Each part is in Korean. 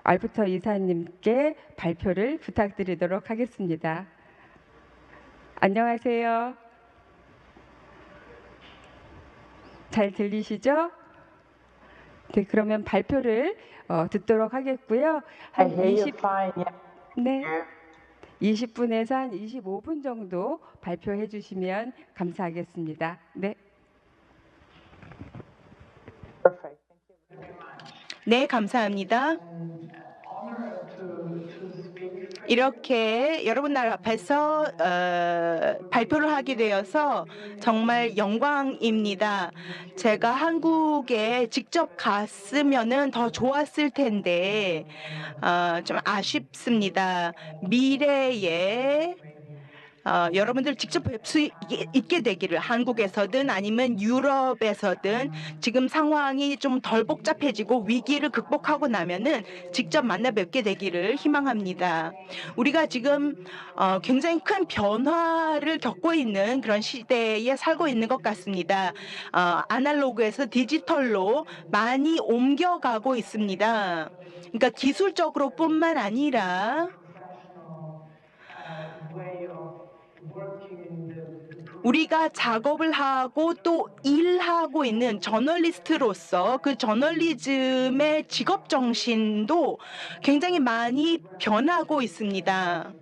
알부터 이사님께 발표를 부탁드리도록 하겠습니다. 안녕하세요. 잘 들리시죠? 네, 그러면 발표를 듣도록 하겠고요. I 한 hear you 20, fine. Yeah. 네, 20분에서 한 25분 정도 발표해 주시면 감사하겠습니다. 네. Perfect. 네, 감사합니다. 이렇게 여러분 앞에서 발표를 하게 되어서 정말 영광입니다. 제가 한국에 직접 갔으면은 더 좋았을 텐데 좀 아쉽습니다. 미래에 여러분들 직접 뵐 수 있게 되기를, 한국에서든 아니면 유럽에서든 지금 상황이 좀 덜 복잡해지고 위기를 극복하고 나면은 직접 만나 뵙게 되기를 희망합니다. 우리가 지금 굉장히 큰 변화를 겪고 있는 그런 시대에 살고 있는 것 같습니다. 아날로그에서 디지털로 많이 옮겨가고 있습니다. 그러니까 기술적으로뿐만 아니라 우리가 작업을 하고 또 일하고 있는 저널리스트로서 그 저널리즘의 직업 정신도 굉장히 많이 변하고 있습니다.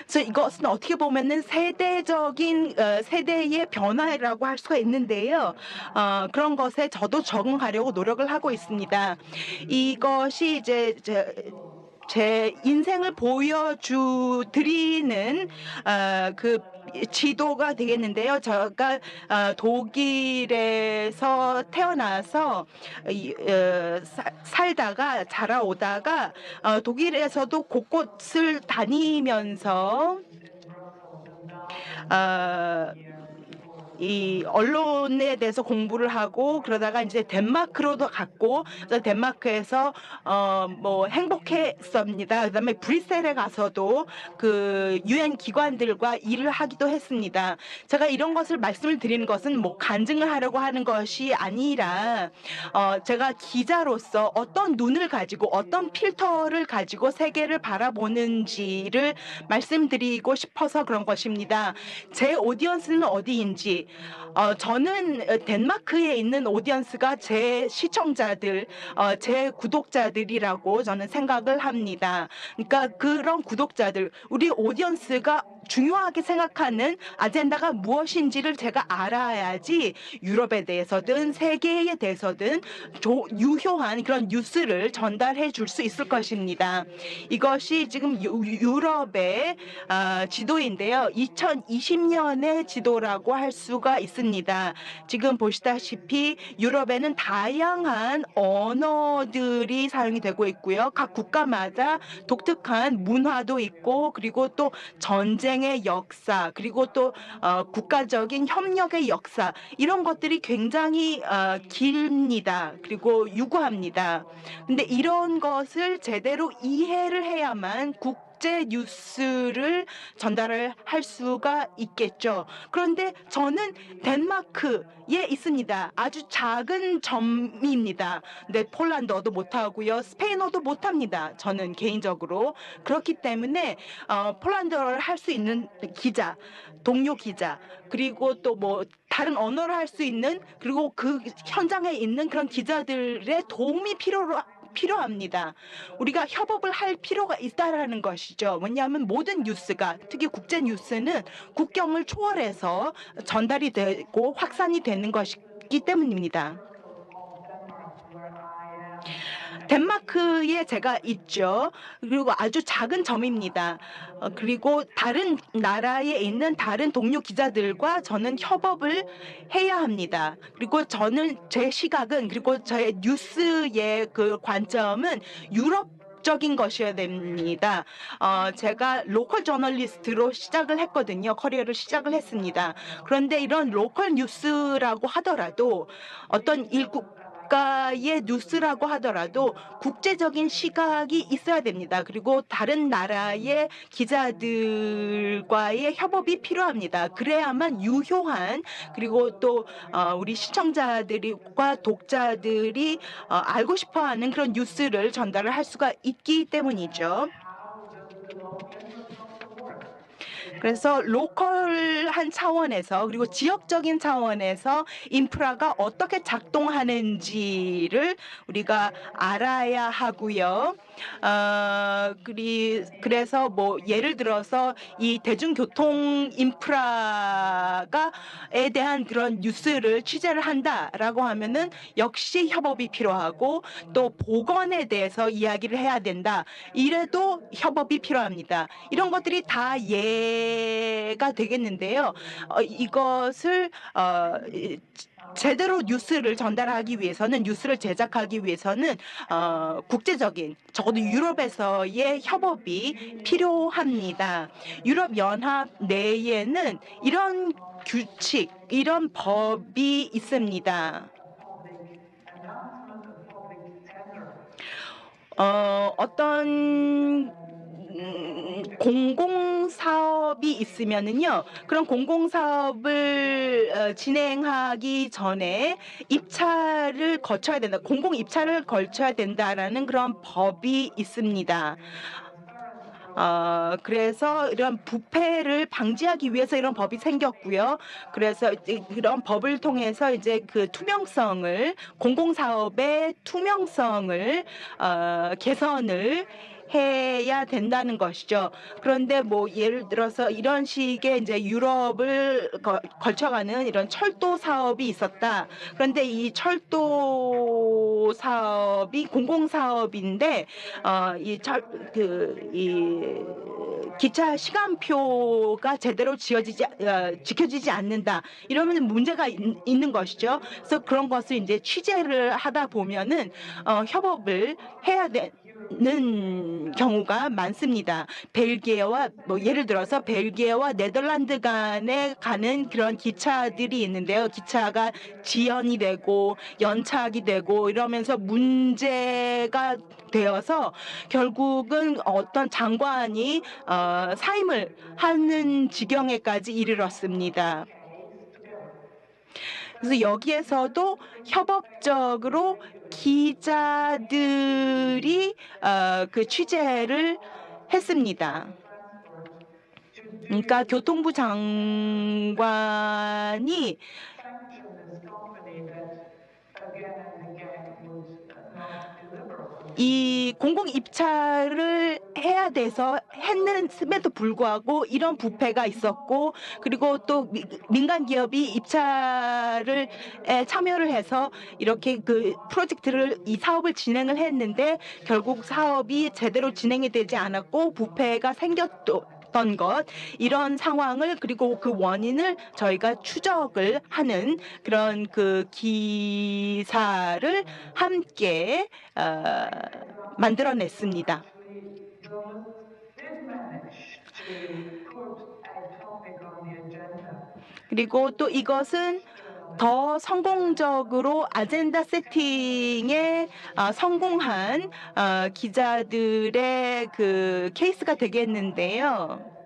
그래서 이것은 어떻게 보면은 세대적인 세대의 변화라고 할 수가 있는데요. 그런 것에 저도 적응하려고 노력을 하고 있습니다. 이것이 이제 제 인생을 보여드리는 그 지도가 되겠는데요. 제가 독일에서 태어나서 살다가 자라오다가 독일에서도 곳곳을 다니면서 이 언론에 대해서 공부를 하고 그러다가 이제 덴마크로도 갔고, 그래서 덴마크에서 뭐 행복했습니다. 그다음에 브뤼셀에 가서도 그 유엔 기관들과 일을 하기도 했습니다. 제가 이런 것을 말씀을 드리는 것은 뭐 간증을 하려고 하는 것이 아니라 제가 기자로서 어떤 눈을 가지고 어떤 필터를 가지고 세계를 바라보는지를 말씀드리고 싶어서 그런 것입니다. 제 오디언스는 어디인지, 저는 덴마크에 있는 오디언스가 제 시청자들, 제 구독자들이라고 저는 생각을 합니다. 그러니까 그런 구독자들, 우리 오디언스가 중요하게 생각하는 아젠다가 무엇인지를 제가 알아야지 유럽에 대해서든 세계에 대해서든 유효한 그런 뉴스를 전달해 줄 수 있을 것입니다. 이것이 지금 유럽의 지도인데요. 2020년의 지도라고 할 수가 있습니다. 지금 보시다시피 유럽에는 다양한 언어들이 사용이 되고 있고요. 각 국가마다 독특한 문화도 있고, 그리고 또 전쟁의 역사, 그리고 또 국가적인 협력의 역사, 이런 것들이 굉장히 깁니다. 그리고 유구합니다. 근데 이런 것을 제대로 이해를 해야만 국제 뉴스를 전달을 할 수가 있겠죠. 그런데 저는 덴마크에 있습니다. 아주 작은 점입니다. 근데 폴란드어도 못하고요. 스페인어도 못합니다. 저는 개인적으로. 그렇기 때문에 폴란드어를 할 수 있는 기자, 동료 기자, 그리고 또 뭐 다른 언어를 할 수 있는, 그리고 그 현장에 있는 그런 기자들의 도움이 필요합니다. 우리가 협업을 할 필요가 있다라는 것이죠. 왜냐하면 모든 뉴스가, 특히 국제 뉴스는 국경을 초월해서 전달이 되고 확산이 되는 것이기 때문입니다. 덴마크에 제가 있죠. 그리고 아주 작은 점입니다. 그리고 다른 나라에 있는 다른 동료 기자들과 저는 협업을 해야 합니다. 그리고 저는 제 시각은, 그리고 저의 뉴스의 그 관점은 적인 것이어야 됩니다. 제가 로컬 저널리스트로 시작을 했거든요. 커리어를 시작을 했습니다. 그런데 이런 로컬 뉴스라고 하더라도 어떤 국가의 뉴스라고 하더라도 국제적인 시각이 있어야 됩니다. 그리고 다른 나라의 기자들과의 협업이 필요합니다. 그래야만 유효한, 그리고 또 우리 시청자들과 독자들이 알고 싶어하는 그런 뉴스를 전달을 할 수가 있기 때문이죠. 그래서 로컬한 차원에서, 그리고 지역적인 차원에서 인프라가 어떻게 작동하는지를 우리가 알아야 하고요. 그래서 뭐 예를 들어서 이 대중교통 인프라가에 대한 그런 뉴스를 취재를 한다라고 하면은 역시 협업이 필요하고, 또 보건에 대해서 이야기를 해야 된다. 이래도 협업이 필요합니다. 이런 것들이 다 예가 되겠는데요. 이것을 제대로 뉴스를 전달하기 위해서는, 뉴스를 제작하기 위해서는 국제적인, 적어도 유럽에서의 협업이 필요합니다. 유럽 연합 내에는 이런 규칙, 이런 법이 있습니다. 어떤 공공사업이 있으면은요, 그런 공공사업을 진행하기 전에 입찰을 거쳐야 된다, 공공 입찰을 거쳐야 된다라는 그런 법이 있습니다. 그래서 이런 부패를 방지하기 위해서 이런 법이 생겼고요. 그래서 이런 법을 통해서 이제 그 투명성을, 공공사업의 투명성을 개선을 해야 된다는 것이죠. 그런데 뭐 예를 들어서 이런 식의 이제 유럽을 걸쳐가는 이런 철도 사업이 있었다. 그런데 이 철도 사업이 공공사업인데 이 기차 시간표가 제대로 지켜지지 않는다. 이러면 문제가 있는 것이죠. 그래서 그런 것을 이제 취재를 하다 보면은 협업을 해야 되는 경우가 많습니다. 벨기에와 뭐 예를 들어서 벨기에와 네덜란드 간에 가는 그런 기차들이 있는데요. 기차가 지연이 되고 연착이 되고 이러면서 문제가 되어서 결국은 어떤 장관이 사임을 하는 지경에까지 이르렀습니다. 그래서 여기에서도 협업적으로 기자들이 그 취재를 했습니다. 그러니까 교통부 장관이 이 공공 입찰을 해야 돼서 했음에도 불구하고 이런 부패가 있었고, 그리고 또 민간 기업이 입찰을 참여를 해서 이렇게 그 프로젝트를, 이 사업을 진행을 했는데 결국 사업이 제대로 진행이 되지 않았고 부패가 생겼던 것, 이런 상황을, 그리고 그 원인을 저희가 추적을 하는 그런 그 기사를 함께 만들어냈습니다. 그리고 또 이것은 더 성공적으로 아젠다 세팅에 성공한 기자들의 그 케이스가 되겠는데요.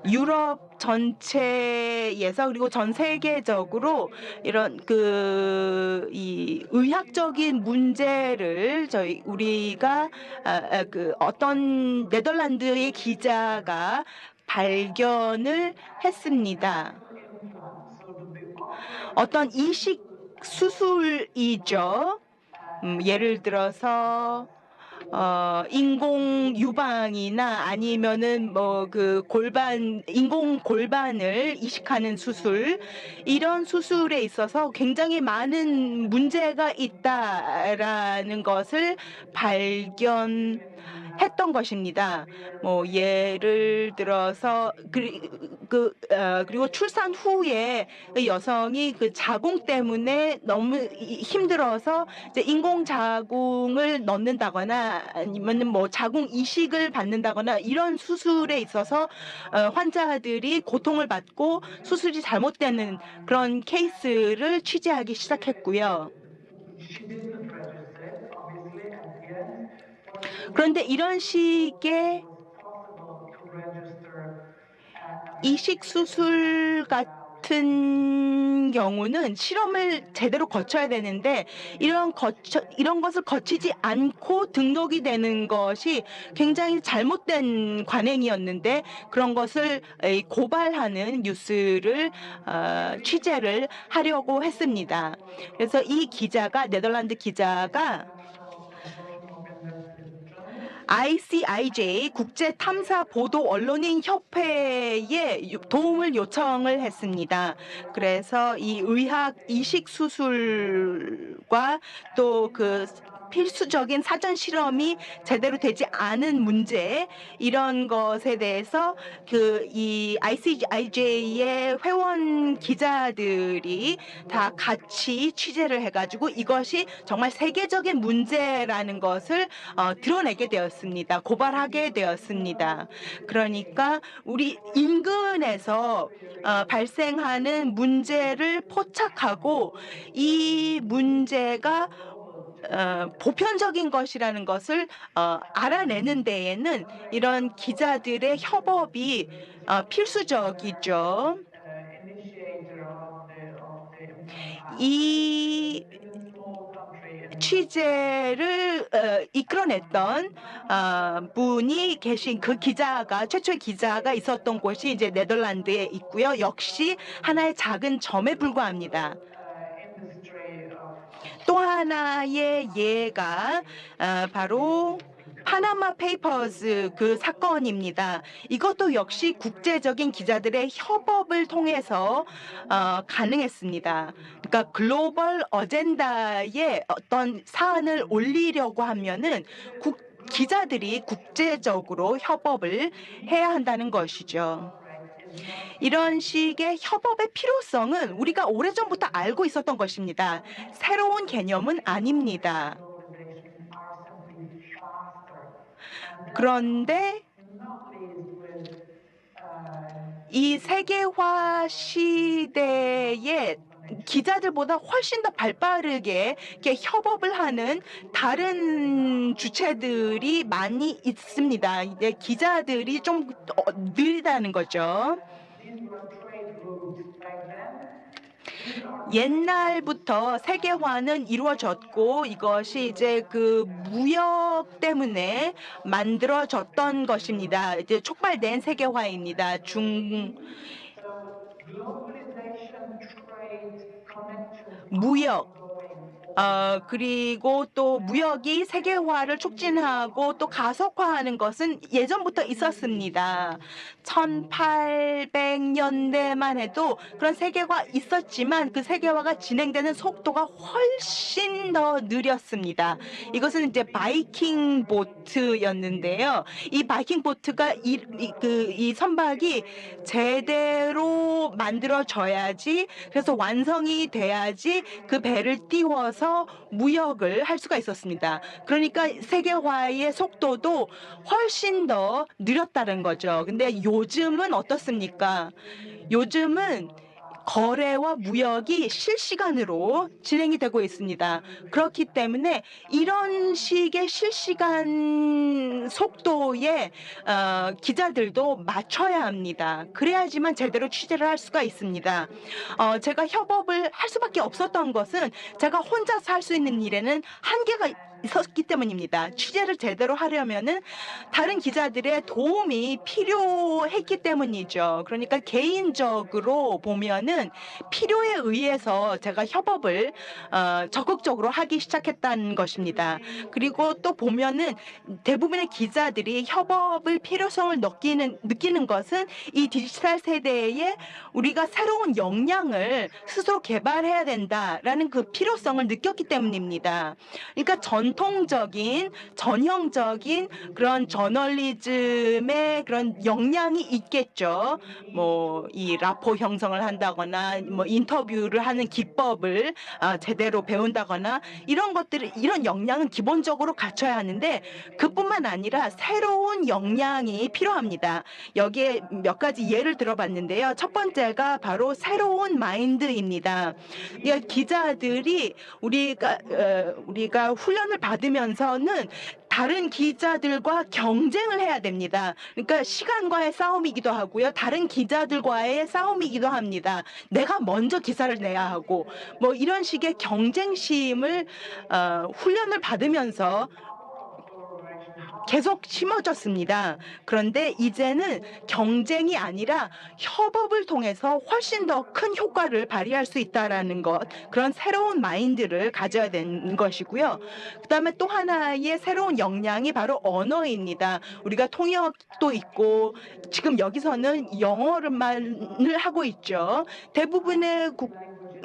유럽 전체에서, 그리고 전 세계적으로 이런 이 의학적인 문제를 우리가 그 어떤 네덜란드의 기자가 발견을 했습니다. 어떤 이식 수술이죠. 예를 들어서 인공 유방이나 아니면은 뭐 그 인공 골반을 이식하는 수술, 이런 수술에 있어서 굉장히 많은 문제가 있다라는 것을 발견했습니다. 했던 것입니다. 뭐 예를 들어서 그리고 출산 후에 그 여성이 그 자궁 때문에 너무 힘들어서 이제 인공 자궁을 넣는다거나 아니면은 뭐 자궁 이식을 받는다거나 이런 수술에 있어서 환자들이 고통을 받고 수술이 잘못되는 그런 케이스를 취재하기 시작했고요. 그런데 이런 식의 이식 수술 같은 경우는 실험을 제대로 거쳐야 되는데 이런 것을 거치지 않고 등록이 되는 것이 굉장히 잘못된 관행이었는데 그런 것을 고발하는 뉴스를 취재를 하려고 했습니다. 그래서 이 기자가 네덜란드 기자가 ICIJ 국제 탐사 보도 언론인 협회에 도움을 요청을 했습니다. 그래서 이 의학 이식 수술과 또 그 필수적인 사전 실험이 제대로 되지 않은 문제 이런 것에 대해서 그 이 ICIJ의 회원 기자들이 다 같이 취재를 해가지고 이것이 정말 세계적인 문제라는 것을 드러내게 되었습니다. 고발하게 되었습니다. 그러니까 우리 인근에서 발생하는 문제를 포착하고 이 문제가 보편적인 것이라는 것을 알아내는 데에는 이런 기자들의 협업이 필수적이죠. 이 취재를 이끌어냈던 분이 계신 그 기자가 최초의 기자가 있었던 곳이 이제 네덜란드에 있고요. 역시 하나의 작은 점에 불과합니다. 또 하나의 예가 바로 파나마 페이퍼즈 그 사건입니다. 이것도 역시 국제적인 기자들의 협업을 통해서 가능했습니다. 그러니까 글로벌 어젠다에 어떤 사안을 올리려고 하면은 기자들이 국제적으로 협업을 해야 한다는 것이죠. 이런 식의 협업의 필요성은 우리가 오래전부터 알고 있었던 것입니다. 새로운 개념은 아닙니다. 그런데 이 세계화 시대에 기자들보다 훨씬 더 발빠르게 이렇게 협업을 하는 다른 주체들이 많이 있습니다. 이제 기자들이 좀 느리다는 거죠. 옛날부터 세계화는 이루어졌고 이것이 이제 그 무역 때문에 만들어졌던 것입니다. 이제 촉발된 세계화입니다. 무역 그리고 또 무역이 세계화를 촉진하고 또 가속화하는 것은 예전부터 있었습니다. 1800년대만 해도 그런 세계화 있었지만 그 세계화가 진행되는 속도가 훨씬 더 느렸습니다. 이것은 이제 바이킹 보트였는데요. 이 바이킹 보트가 이 선박이 제대로 만들어져야지 그래서 완성이 돼야지 그 배를 띄워서 무역을 할 수가 있었습니다. 그러니까 세계화의 속도도 훨씬 더 느렸다는 거죠. 근데 요즘은 어떻습니까? 요즘은 거래와 무역이 실시간으로 진행이 되고 있습니다. 그렇기 때문에 이런 식의 실시간 속도에 기자들도 맞춰야 합니다. 그래야지만 제대로 취재를 할 수가 있습니다. 제가 협업을 할 수밖에 없었던 것은 제가 혼자서 할 수 있는 일에는 한계가 있었기 때문입니다. 취재를 제대로 하려면은 다른 기자들의 도움이 필요했기 때문이죠. 그러니까 개인적으로 보면은 필요에 의해서 제가 협업을 적극적으로 하기 시작했다는 것입니다. 그리고 또 보면은 대부분의 기자들이 협업을 필요성을 느끼는 것은 이 디지털 세대에 우리가 새로운 역량을 스스로 개발해야 된다라는 그 필요성을 느꼈기 때문입니다. 그러니까 전통적인 전형적인 그런 저널리즘의 그런 역량이 있겠죠. 뭐 이 라포 형성을 한다거나 뭐 인터뷰를 하는 기법을 제대로 배운다거나 이런 것들을 이런 역량은 기본적으로 갖춰야 하는데 그뿐만 아니라 새로운 역량이 필요합니다. 여기에 몇 가지 예를 들어봤는데요. 첫 번째가 바로 새로운 마인드입니다. 그러니까 기자들이 우리가 훈련을 받으면서는 다른 기자들과 경쟁을 해야 됩니다. 그러니까 시간과의 싸움이기도 하고요. 다른 기자들과의 싸움이기도 합니다. 내가 먼저 기사를 내야 하고 뭐 이런 식의 경쟁심을 훈련을 받으면서 계속 심어졌습니다. 그런데 이제는 경쟁이 아니라 협업을 통해서 훨씬 더 큰 효과를 발휘할 수 있다라는 것, 그런 새로운 마인드를 가져야 되는 것이고요. 그다음에 또 하나의 새로운 역량이 바로 언어입니다. 우리가 통역도 있고 지금 여기서는 영어를만을 하고 있죠. 대부분의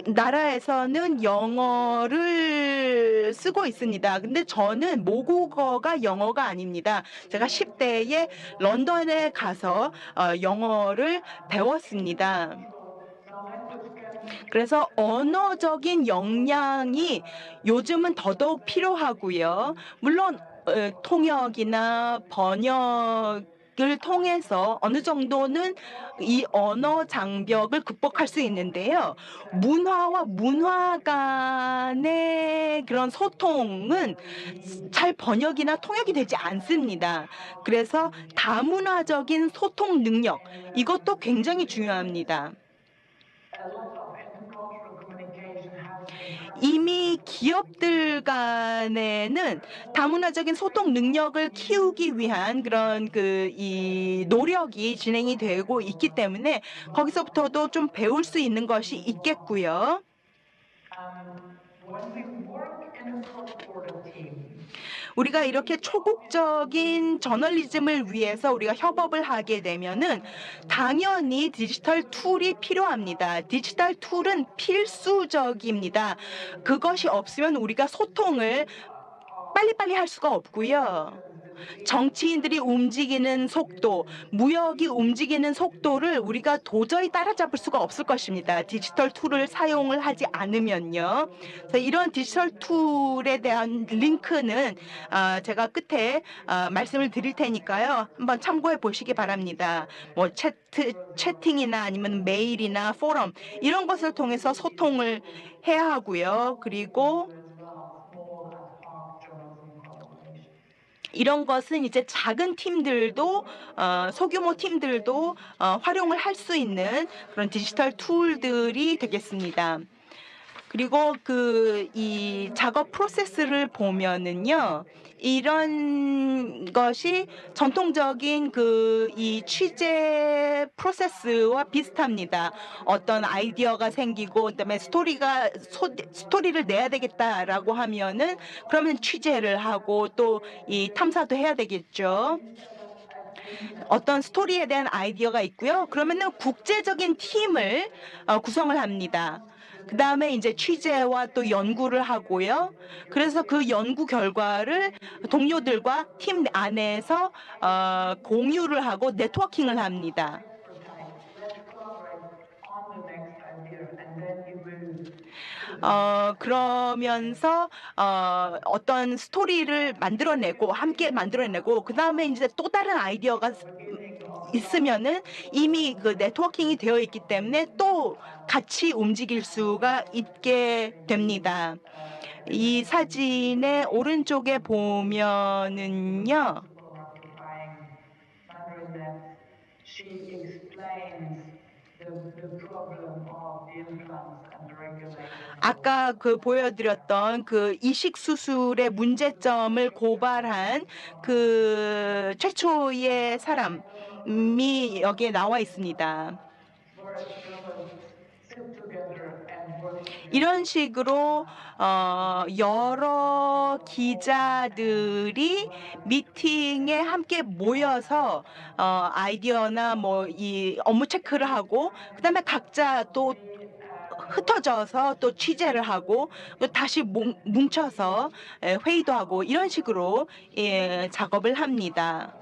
나라에서는 영어를 쓰고 있습니다. 근데 저는 모국어가 영어가 아닙니다. 제가 10대에 런던에 가서 영어를 배웠습니다. 그래서 언어적인 역량이 요즘은 더더욱 필요하고요. 물론 통역이나 번역을 통해서 어느 정도는 이 언어 장벽을 극복할 수 있는데요. 문화와 문화 간의 그런 소통은 잘 번역이나 통역이 되지 않습니다. 그래서 다문화적인 소통 능력, 이것도 굉장히 중요합니다. 이미 기업들 간에는 다문화적인 소통 능력을 키우기 위한 그런 이 노력이 진행이 되고 있기 때문에 거기서부터도 좀 배울 수 있는 것이 있겠고요. 우리가 이렇게 초국적인 저널리즘을 위해서 우리가 협업을 하게 되면은 당연히 디지털 툴이 필요합니다. 디지털 툴은 필수적입니다. 그것이 없으면 우리가 소통을 빨리빨리 할 수가 없고요. 정치인들이 움직이는 속도, 무역이 움직이는 속도를 우리가 도저히 따라잡을 수가 없을 것입니다. 디지털 툴을 사용을 하지 않으면요. 그래서 이런 디지털 툴에 대한 링크는 제가 끝에 말씀을 드릴 테니까요. 한번 참고해 보시기 바랍니다. 뭐 채팅이나 아니면 메일이나 포럼 이런 것을 통해서 소통을 해야 하고요. 그리고 이런 것은 이제 작은 팀들도 소규모 팀들도 활용을 할 수 있는 그런 디지털 툴들이 되겠습니다. 그리고 이 작업 프로세스를 보면은요. 이런 것이 전통적인 이 취재 프로세스와 비슷합니다. 어떤 아이디어가 생기고 그다음에 스토리를 내야 되겠다라고 하면은 그러면 취재를 하고 또 이 탐사도 해야 되겠죠. 어떤 스토리에 대한 아이디어가 있고요. 그러면은 국제적인 팀을 구성을 합니다. 그다음에 이제 취재와 또 연구를 하고요. 그래서 그 연구 결과를 동료들과 팀 안에서 공유를 하고 네트워킹을 합니다. 그러면서 어떤 스토리를 만들어내고 함께 만들어내고 그다음에 이제 또 다른 아이디어가 있으면은 이미 그 네트워킹이 되어 있기 때문에 또 같이 움직일 수가 있게 됩니다. 이 사진의 오른쪽에 보면은요. 아까 보여드렸던 이식 수술의 문제점을 고발한 최초의 사람이 여기에 나와 있습니다. 이런 식으로 여러 기자들이 미팅에 함께 모여서 아이디어나 뭐 이 업무 체크를 하고 그다음에 각자 또 흩어져서 또 취재를 하고 또 다시 뭉쳐서 회의도 하고 이런 식으로 작업을 합니다.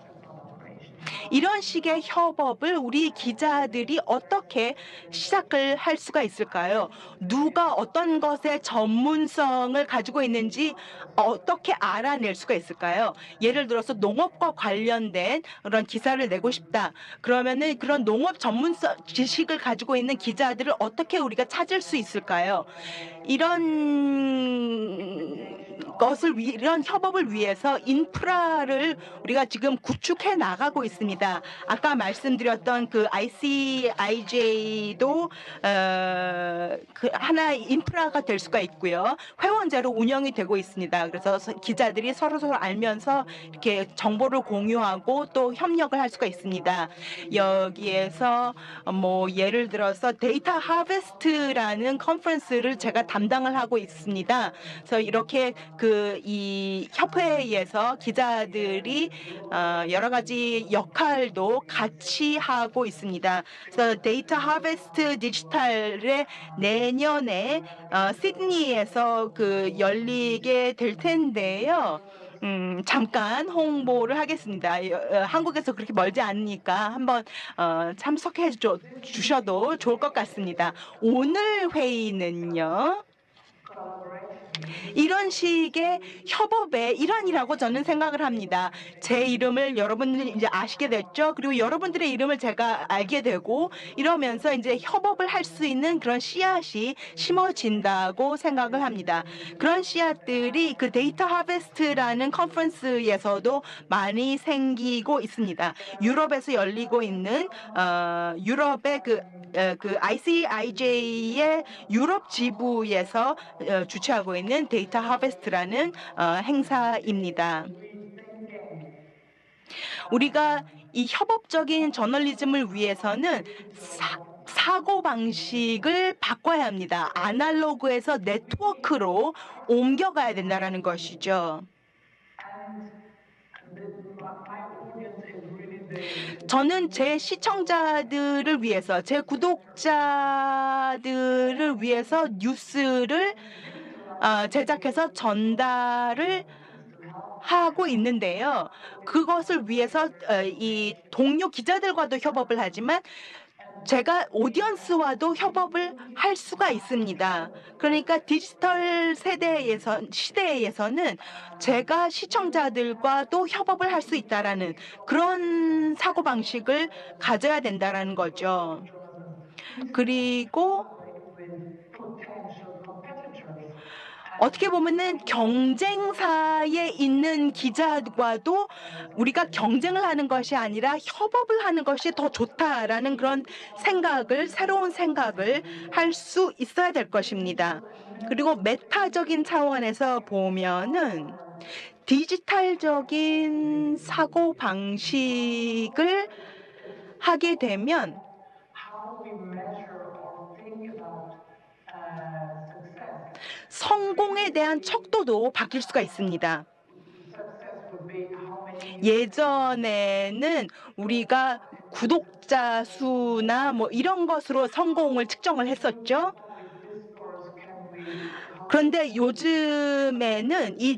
이런 식의 협업을 우리 기자들이 어떻게 시작을 할 수가 있을까요? 누가 어떤 것의 전문성을 가지고 있는지 어떻게 알아낼 수가 있을까요? 예를 들어서 농업과 관련된 그런 기사를 내고 싶다. 그러면은 그런 농업 전문성 지식을 가지고 있는 기자들을 어떻게 우리가 찾을 수 있을까요? 이런 협업을 위해서 인프라를 우리가 지금 구축해 나가고 있습니다. 아까 말씀드렸던 그 ICIJ도 그 하나의 인프라가 될 수가 있고요. 회원제로 운영이 되고 있습니다. 그래서 기자들이 서로 알면서 이렇게 정보를 공유하고 또 협력을 할 수가 있습니다. 여기에서 뭐 예를 들어서 데이터 하베스트라는 컨퍼런스를 제가 담당을 하고 있습니다. 그래서 이렇게 이 협회에서 기자들이 여러 가지 역할도 같이 하고 있습니다. 그래서 데이터 하베스트 디지털의 내년에 시드니에서 열리게 될 텐데요. 잠깐 홍보를 하겠습니다. 한국에서 그렇게 멀지 않으니까 한번 참석해 주셔도 좋을 것 같습니다. 오늘 회의는요. 이런 식의 협업의 일환이라고 저는 생각을 합니다. 제 이름을 여러분들이 이제 아시게 됐죠. 그리고 여러분들의 이름을 제가 알게 되고 이러면서 이제 협업을 할 수 있는 그런 씨앗이 심어진다고 생각을 합니다. 그런 씨앗들이 그 데이터 하베스트라는 컨퍼런스에서도 많이 생기고 있습니다. 유럽에서 열리고 있는 유럽의 그 ICIJ의 유럽 지부에서 주최하고 있는 데이터 하베스트라는 행사입니다. 우리가 이 협업적인 저널리즘을 위해서는 사고 방식을 바꿔야 합니다. 아날로그에서 네트워크로 옮겨가야 된다는 것이죠. 저는 제 시청자들을 위해서, 제 구독자들을 위해서 뉴스를 제작해서 전달을 하고 있는데요. 그것을 위해서 이 동료 기자들과도 협업을 하지만 제가 오디언스와도 협업을 할 수가 있습니다. 그러니까 디지털 시대에서는 제가 시청자들과도 협업을 할 수 있다라는 그런 사고방식을 가져야 된다라는 거죠. 그리고 어떻게 보면은 경쟁사에 있는 기자과도 우리가 경쟁을 하는 것이 아니라 협업을 하는 것이 더 좋다라는 그런 새로운 생각을 할 수 있어야 될 것입니다. 그리고 메타적인 차원에서 보면은 디지털적인 사고 방식을 하게 되면 성공에 대한 척도도 바뀔 수가 있습니다. 예전에는 우리가 구독자 수나 뭐 이런 것으로 성공을 측정을 했었죠. 그런데 요즘에는 이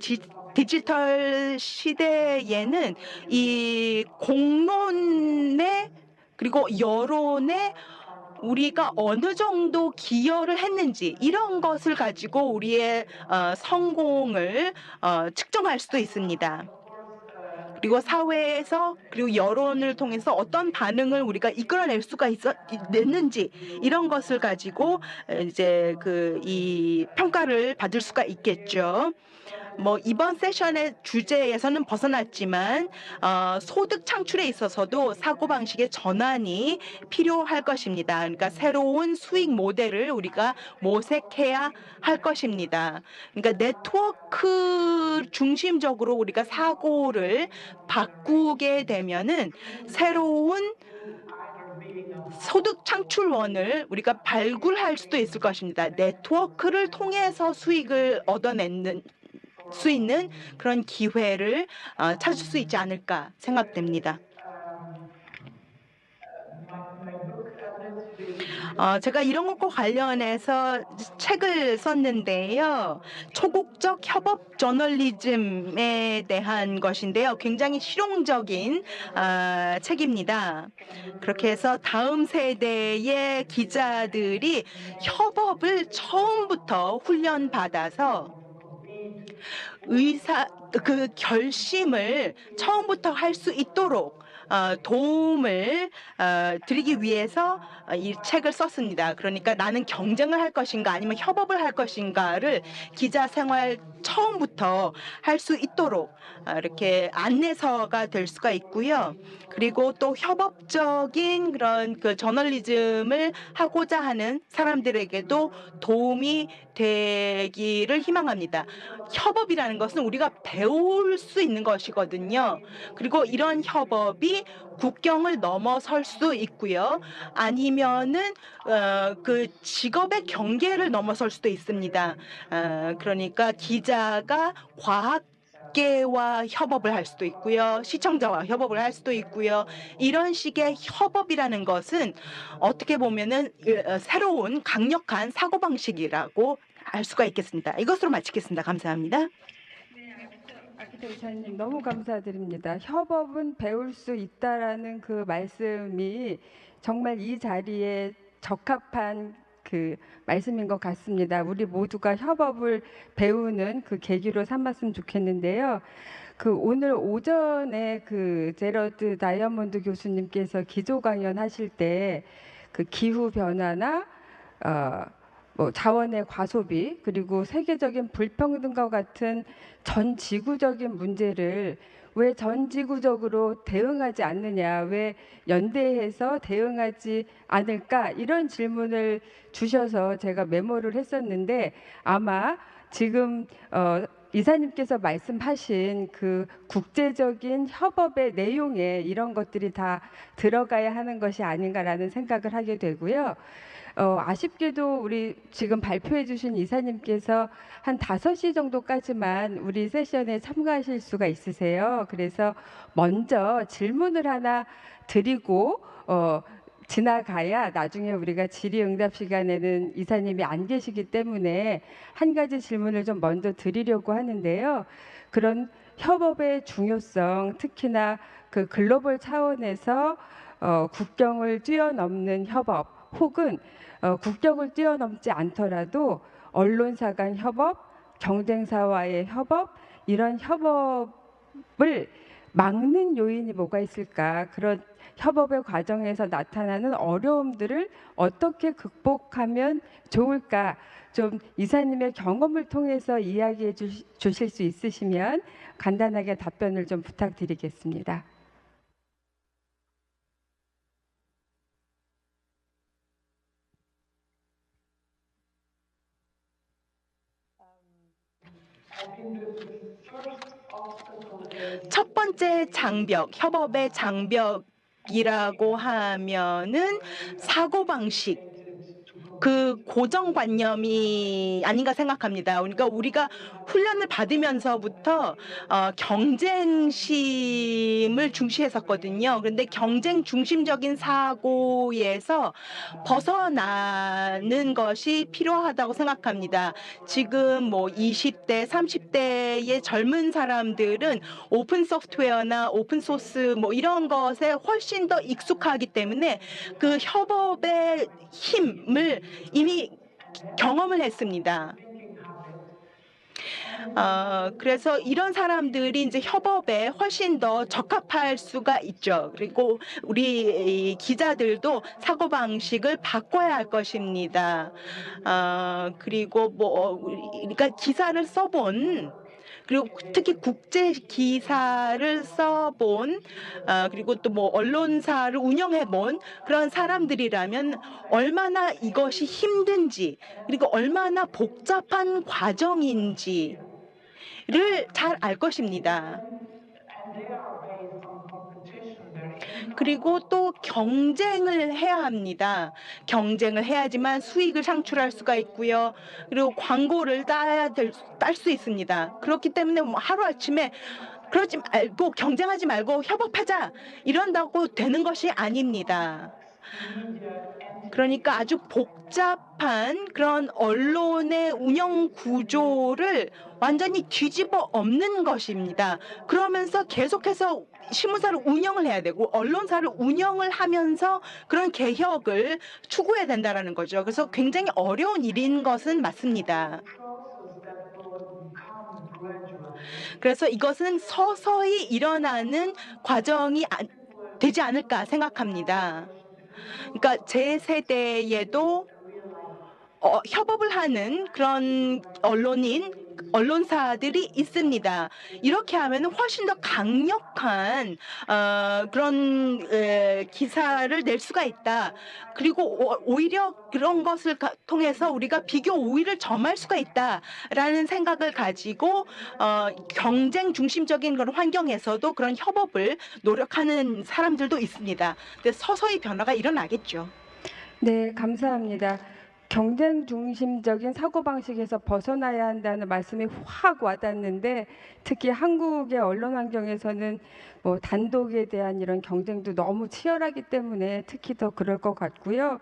디지털 시대에는 이 공론의 그리고 여론의 우리가 어느 정도 기여를 했는지 이런 것을 가지고 우리의 성공을 측정할 수도 있습니다. 그리고 사회에서 그리고 여론을 통해서 어떤 반응을 우리가 이끌어낼 수가 냈는지 이런 것을 가지고 이제 이 평가를 받을 수가 있겠죠. 뭐 이번 세션의 주제에서는 벗어났지만 소득 창출에 있어서도 사고방식의 전환이 필요할 것입니다. 그러니까 새로운 수익 모델을 우리가 모색해야 할 것입니다. 그러니까 네트워크 중심적으로 우리가 사고를 바꾸게 되면은 새로운 소득 창출원을 우리가 발굴할 수도 있을 것입니다. 네트워크를 통해서 수익을 얻어내는 수 있는 그런 기회를 찾을 수 있지 않을까 생각됩니다. 제가 이런 것과 관련해서 책을 썼는데요. 초국적 협업 저널리즘에 대한 것인데요. 굉장히 실용적인 책입니다. 그렇게 해서 다음 세대의 기자들이 협업을 처음부터 훈련받아서 그 결심을 처음부터 할 수 있도록 도움을 드리기 위해서 이 책을 썼습니다. 그러니까 나는 경쟁을 할 것인가 아니면 협업을 할 것인가를 기자 생활 처음부터 할 수 있도록 이렇게 안내서가 될 수가 있고요. 그리고 또 협업적인 그런 그 저널리즘을 하고자 하는 사람들에게도 도움이 되기를 희망합니다. 협업이라는 것은 우리가 배울 수 있는 것이거든요. 그리고 이런 협업이 국경을 넘어설 수 있고요. 아니면은 그 직업의 경계를 넘어설 수도 있습니다. 그러니까 기자가 과학계와 협업을 할 수도 있고요. 시청자와 협업을 할 수도 있고요. 이런 식의 협업이라는 것은 어떻게 보면은 새로운 강력한 사고방식이라고 알 수가 있겠습니다. 이것으로 마치겠습니다. 감사합니다. 아기태 이사님 너무 감사드립니다. 협업은 배울 수 있다라는 그 말씀이 정말 이 자리에 적합한 그 말씀인 것 같습니다. 우리 모두가 협업을 배우는 그 계기로 삼았으면 좋겠는데요. 그 오늘 오전에 그 제러드 다이아몬드 교수님께서 기조 강연하실 때 그 기후 변화나 뭐 자원의 과소비 그리고 세계적인 불평등과 같은 전 지구적인 문제를 왜 전 지구적으로 대응하지 않느냐, 왜 연대해서 대응하지 않을까 이런 질문을 주셔서 제가 메모를 했었는데 아마 지금 이사님께서 말씀하신 그 국제적인 협업의 내용에 이런 것들이 다 들어가야 하는 것이 아닌가라는 생각을 하게 되고요. 아쉽게도 우리 지금 발표해 주신 이사님께서 한 5시 정도까지만 우리 세션에 참가하실 수가 있으세요. 그래서 먼저 질문을 하나 드리고 지나가야 나중에 우리가 질의응답 시간에는 이사님이 안 계시기 때문에 한 가지 질문을 좀 먼저 드리려고 하는데요. 그런 협업의 중요성, 특히나 그 글로벌 차원에서 국경을 뛰어넘는 협업 혹은 국경을 뛰어넘지 않더라도 언론사 간 협업, 경쟁사와의 협업, 이런 협업을 막는 요인이 뭐가 있을까? 그런 협업의 과정에서 나타나는 어려움들을 어떻게 극복하면 좋을까? 좀 이사님의 경험을 통해서 이야기해 주실 수 있으시면 간단하게 답변을 좀 부탁드리겠습니다. 첫 번째 장벽, 협업의 장벽이라고 하면은 사고방식, 그 고정관념이 아닌가 생각합니다. 그러니까 우리가 훈련을 받으면서부터 경쟁심을 중시했었거든요. 그런데 경쟁 중심적인 사고에서 벗어나는 것이 필요하다고 생각합니다. 지금 뭐 20대, 30대의 젊은 사람들은 오픈 소프트웨어나 오픈 소스 뭐 이런 것에 훨씬 더 익숙하기 때문에 그 협업의 힘을 이미 경험을 했습니다. 그래서 이런 사람들이 이제 협업에 훨씬 더 적합할 수가 있죠. 그리고 우리 이 기자들도 사고방식을 바꿔야 할 것입니다. 그리고 그러니까 기사를 써본 그리고 특히 국제 기사를 써본 그리고 또 뭐 언론사를 운영해본 그런 사람들이라면 얼마나 이것이 힘든지 그리고 얼마나 복잡한 과정인지를 잘 알 것입니다. 그리고 또 경쟁을 해야 합니다. 경쟁을 해야지만 수익을 창출할 수가 있고요. 그리고 광고를 딸 수 있습니다. 그렇기 때문에 뭐 하루아침에 그러지 말고 경쟁하지 말고 협업하자 이런다고 되는 것이 아닙니다. 그러니까 아주 복잡한 그런 언론의 운영 구조를 완전히 뒤집어 엎는 것입니다. 그러면서 계속해서 신문사를 운영을 해야 되고 언론사를 운영을 하면서 그런 개혁을 추구해야 된다라는 거죠. 그래서 굉장히 어려운 일인 것은 맞습니다. 그래서 이것은 서서히 일어나는 과정이 되지 않을까 생각합니다. 그러니까 제 세대에도 협업을 하는 그런 언론사들이 있습니다. 이렇게 하면 훨씬 더 강력한 그런 기사를 낼 수가 있다. 그리고 오히려 그런 것을 통해서 우리가 비교 우위를 점할 수가 있다라는 생각을 가지고 경쟁 중심적인 그런 환경에서도 그런 협업을 노력하는 사람들도 있습니다. 근데 서서히 변화가 일어나겠죠. 네, 감사합니다. 경쟁 중심적인 사고방식에서 벗어나야 한다는 말씀이 확 와닿는데 특히 한국의 언론 환경에서는 뭐 단독에 대한 이런 경쟁도 너무 치열하기 때문에 특히 더 그럴 것 같고요.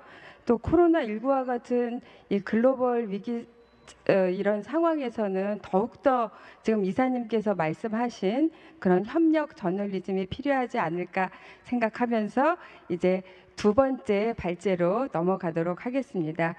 또 코로나19와 같은 이 글로벌 위기 이런 상황에서는 더욱더 지금 이사님께서 말씀하신 그런 협력 저널리즘이 필요하지 않을까 생각하면서 이제 두 번째 발제로 넘어가도록 하겠습니다.